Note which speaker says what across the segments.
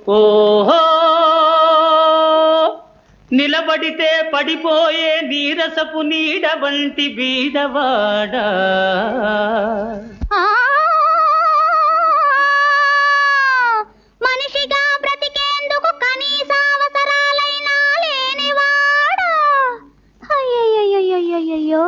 Speaker 1: ఓహో నిలబడితే పడిపోయే నీరసపు నీడ వంటి బీదవాడా
Speaker 2: మనిషిగా బ్రతికేందుకు కనీస అవసరాలైనా లేనివాడా అయ్యయ్యయ్యయ్యయ్యో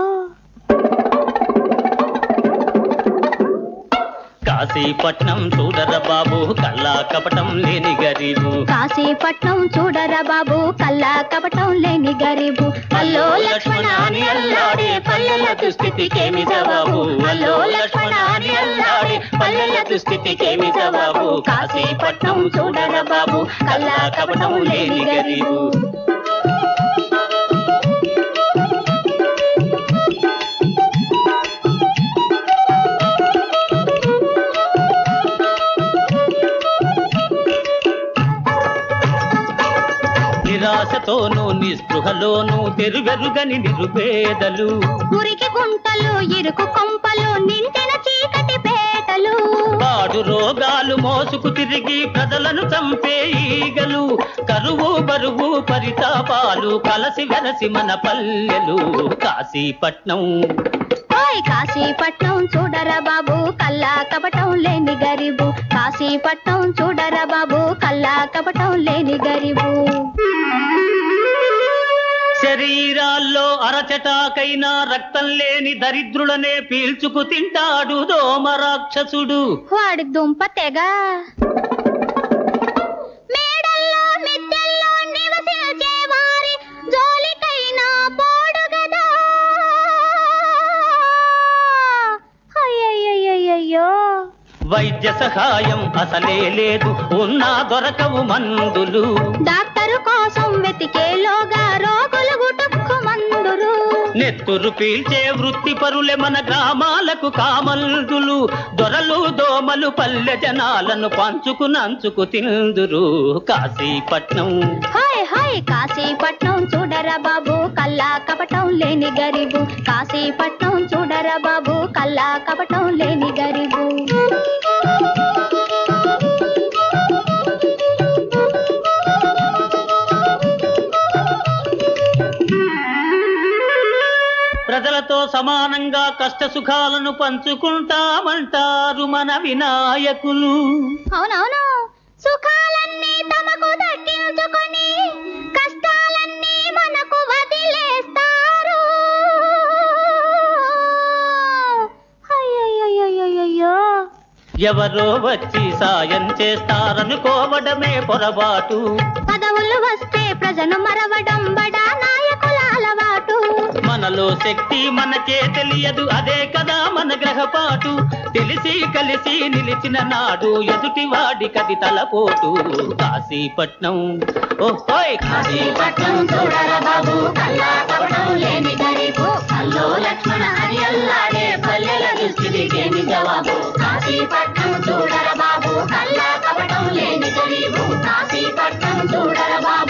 Speaker 1: కాశీపట్నం చూడర బాబు కల్లా కపటం లేని గరీబు
Speaker 2: కాశీపట్నం చూడర బాబు కల్లా కపటం లేని గరీబు అల్లో లక్ష్మణ అని అల్లాడే పల్లెల దుస్థితికేమి జవాబు అల్లో లక్ష్మణ అని అల్లాడే పల్లెల దుస్థితికేమి జవాబు కాశీపట్నం చూడర బాబు కల్లా కపటం లేని గరీబు నిరాశతోనూ నిస్పృహలోనూ తెరువెరుగని నిరుపేదలు మురికి గుంటలు ఇరుకు కొంపలు నిండిన చీకటి పేటలు
Speaker 1: పాడు రోగాలు మోసుకు తిరిగి ప్రజలను చంపే ఈగలు కరువు బరువు పరితాపాలు కలసి వెలసి మన పల్లెలు కాశీపట్నం
Speaker 2: కాశీపట్నం చూడరా బాబు కల్లా కపటం లేని గరీబు కాశీపట్నం చూడరా బాబు కల్లా కపటం లేని గరీబు
Speaker 1: శరీరాల్లో అరచటాకైనా రక్తం లేని దరిద్రులనే పీల్చుకు తింటాడు దోమ రాక్షసుడు
Speaker 2: వాడి దుంప తెగ మేడల్లో మిద్దెల్లో నివసించే వారి జోలికైనా పోడు గదా అయ్యయ్యయ్యయ్యో
Speaker 1: వైద్య సహాయం అసలే లేదు ఉన్నా దొరకవు మందులు
Speaker 2: డాక్టరు కోసం వెతికేలోగా రోగులు గుటుక్కు మందులు
Speaker 1: నెత్తురు పీల్చే వృత్తి పరులే మన గ్రామాలకు కామల్దులు దొరలు దోమలు పల్లె జనాలను పంచుకు తిందురు కాశీపట్నం
Speaker 2: హాయ్ హాయ్ కాశీపట్నం చూడరా బాబు కల్లా కపటం లేని గరీబు కాశీపట్నం చూడరా బాబు కల్లా కపటం లేని గరీబు
Speaker 1: ప్రజలతో సమానంగా కష్ట సుఖాలను పంచుకుంటామంటారు మన వినాయకులు
Speaker 2: అవునవును సుఖాలన్నీ తమకు దక్కించుకొని కష్టాలన్నీ మనకు వదిలేస్తారు అయ్యయ్యయ్యయ్యో
Speaker 1: ఎవరో వచ్చి సాయం చేస్తారనుకోవడమే పొరపాటు
Speaker 2: పదవులు వస్తే ప్రజను మరవడం బడా నాయకుల అలవాటు
Speaker 1: మనలో శక్తి మనకే తెలియదు అదే కదా మన గ్రహపాటు తెలిసి కలిసి నిలిచిన నాడు ఎదుటి వాడి కది తలపోటు కాశీపట్నం ఓహోయ్
Speaker 2: కాశీపట్నం చూడరా బాబు కల్లా కపటం లేని గరీబు అల్లో లక్ష్మణ అని అల్లాడే పల్లెల దుస్థితికేమి జవాబు కాశీపట్నం చూడరా బాబు కల్లా కపటం లేని గరీబు కాశీపట్నం చూడరా బాబు